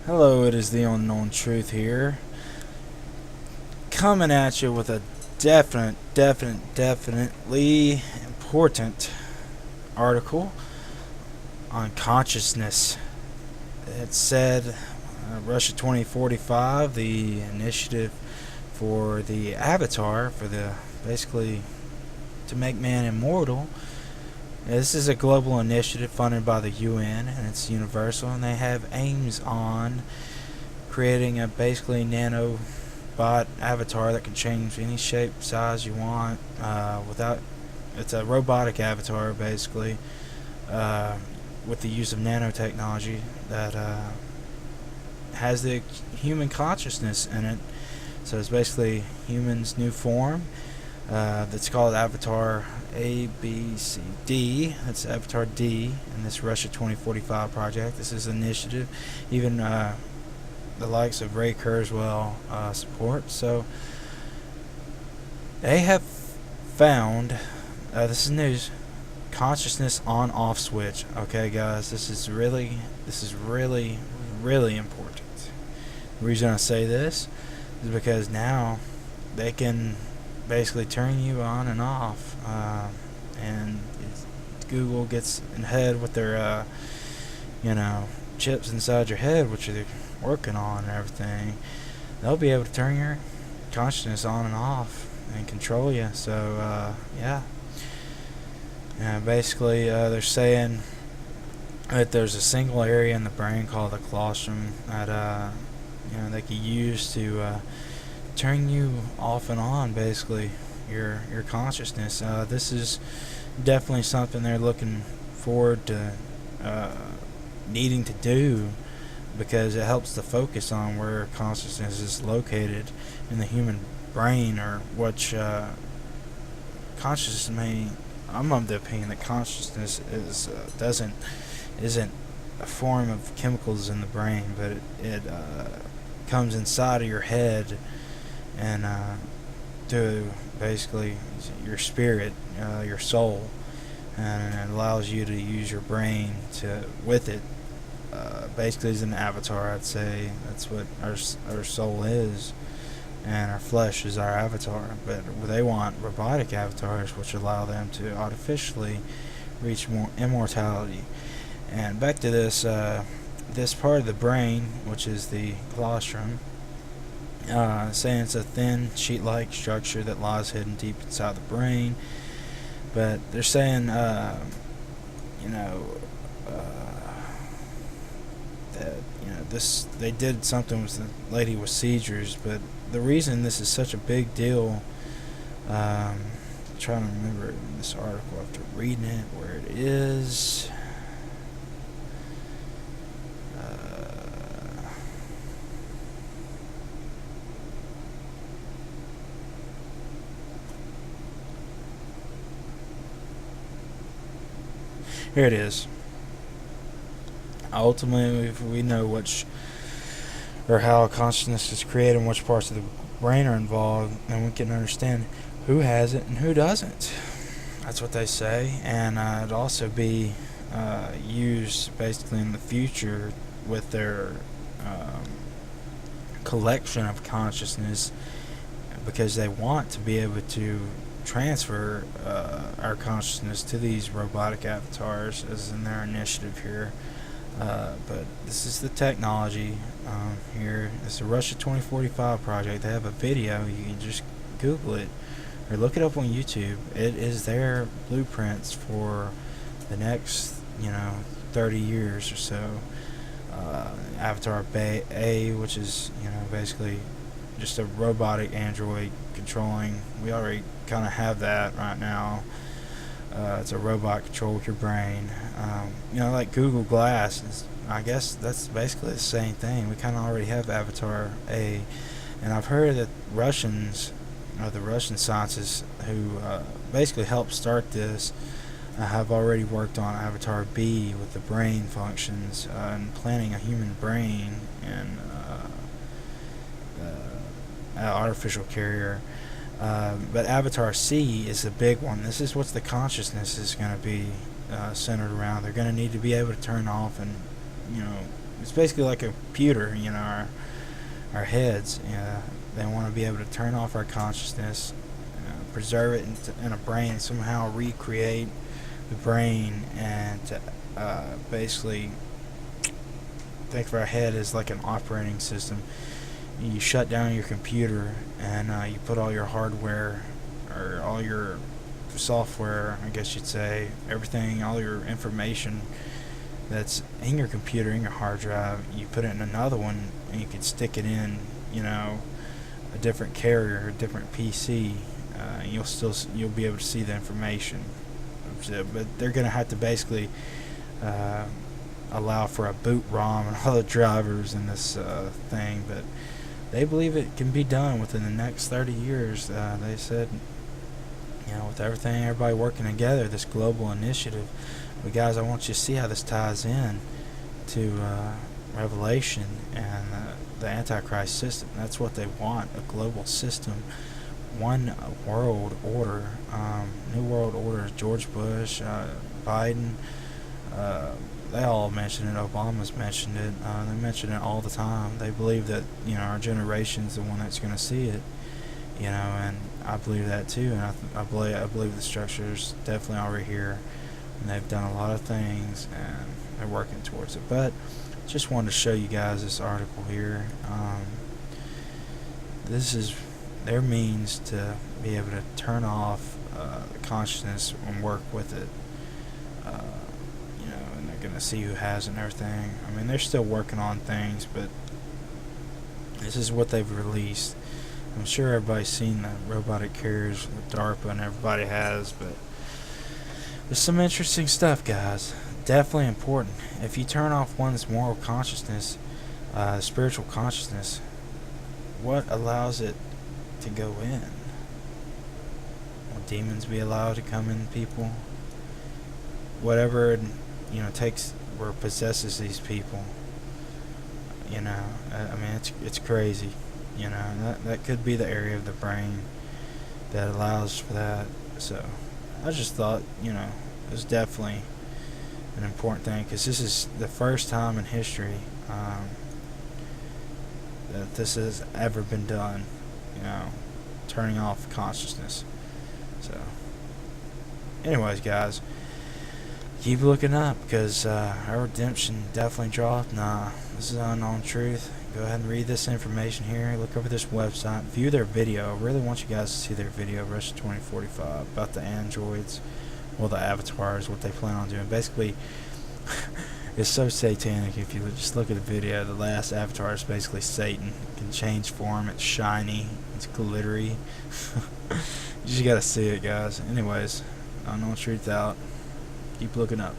Hello, it is the Unknown Truth here, coming at you with a definitely important article on consciousness. It said Russia 2045, the initiative for the avatar, for the basically to make man immortal. This is a global initiative funded by the UN, and it's universal, and they have aims on creating a basically nanobot avatar that can change any shape, size you want. Without, it's a robotic avatar basically, with the use of nanotechnology that has the human consciousness in it. So it's basically human's new form. That's called Avatar A, B, C, D. That's Avatar D in this Russia 2045 project. This is an initiative. Even the likes of Ray Kurzweil support. So they have found, this is news, consciousness on-off switch. Okay, guys, this is really important. The reason I say this is because now they can basically turn you on and off, and Google gets ahead with their chips inside your head, which they're working on and everything. They'll be able to turn your consciousness on and off and control you. So basically they're saying that there's a single area in the brain called the colostrum that they could use to turn you off and on, basically your consciousness. This is definitely something they're looking forward to needing to do, because it helps to focus on where consciousness is located in the human brain, or which consciousness may. I'm of the opinion that consciousness isn't a form of chemicals in the brain, but it comes inside of your head and to basically your spirit, your soul, and it allows you to use your brain to with it. Basically, as an avatar, I'd say that's what our soul is, and our flesh is our avatar. But they want robotic avatars, which allow them to artificially reach more immortality. And back to this this part of the brain, which is the colostrum. Saying it's a thin sheet-like structure that lies hidden deep inside the brain, but they're saying, that this, they did something with the lady with seizures, but the reason this is such a big deal, I'm trying to remember in this article after reading it where it is. Here it is. Ultimately, if we know or how consciousness is created and which parts of the brain are involved, then we can understand who has it and who doesn't. That's what they say, and it'd also be used basically in the future with their collection of consciousness, because they want to be able to transfer our consciousness to these robotic avatars, as in their initiative here. But this is the technology here. It's the Russia 2045 project. They have a video. You can just Google it or look it up on YouTube. It is their blueprints for the next 30 years or so. Avatar A, which is basically just a robotic android controlling. We already kind of have that right now. It's a robot control with your brain. Like Google Glass. I guess that's basically the same thing. We kind of already have Avatar A, and I've heard that the Russian scientists who basically helped start this, have already worked on Avatar B with the brain functions and planning a human brain and artificial carrier. But Avatar C is the big one. This is what the consciousness is going to be centered around. They're going to need to be able to turn off and it's basically like a computer, our heads. They want to be able to turn off our consciousness, preserve it in a brain, somehow recreate the brain, and to basically think of our head as like an operating system. You shut down your computer and you put all your hardware, or all your software, I guess you'd say, everything, all your information that's in your computer, in your hard drive, you put it in another one, and you could stick it in, a different carrier, a different PC. You'll be able to see the information. But they're gonna have to basically allow for a boot ROM and all the drivers in this thing. But they believe it can be done within the next 30 years. They said, with everybody working together, this global initiative. But guys, I want you to see how this ties in to Revelation and the Antichrist system. That's what they want, a global system, one world order, new world order. George Bush, Biden, they all mention it. Obama's mentioned it. They mention it all the time. They believe that our generation's the one that's going to see it. And I believe that too. And I believe the structure's definitely already here, and they've done a lot of things, and they're working towards it. But just wanted to show you guys this article here. This is their means to be able to turn off consciousness and work with it. And they're going to see who has it and everything. I mean, they're still working on things, but this is what they've released. I'm sure everybody's seen the robotic carriers with DARPA, and everybody has, but there's some interesting stuff, guys. Definitely important. If you turn off one's moral consciousness, spiritual consciousness, what allows it to go in? Will demons be allowed to come in people? Whatever takes or possesses these people. I mean, it's crazy. That could be the area of the brain that allows for that. So I just thought, it was definitely an important thing, because this is the first time in history that this has ever been done, turning off consciousness. So anyways, guys, keep looking up, because our redemption definitely dropped. This is unknown truth. Go ahead and read this information here. Look over this website. View their video. I really want you guys to see their video, Russia 2045, about the androids, the avatars, what they plan on doing. Basically, it's so satanic. If you just look at the video, the last avatar is basically Satan. It can change form. It's shiny. It's glittery. You just gotta see it, guys. Anyways, unknown truth out. Keep looking up.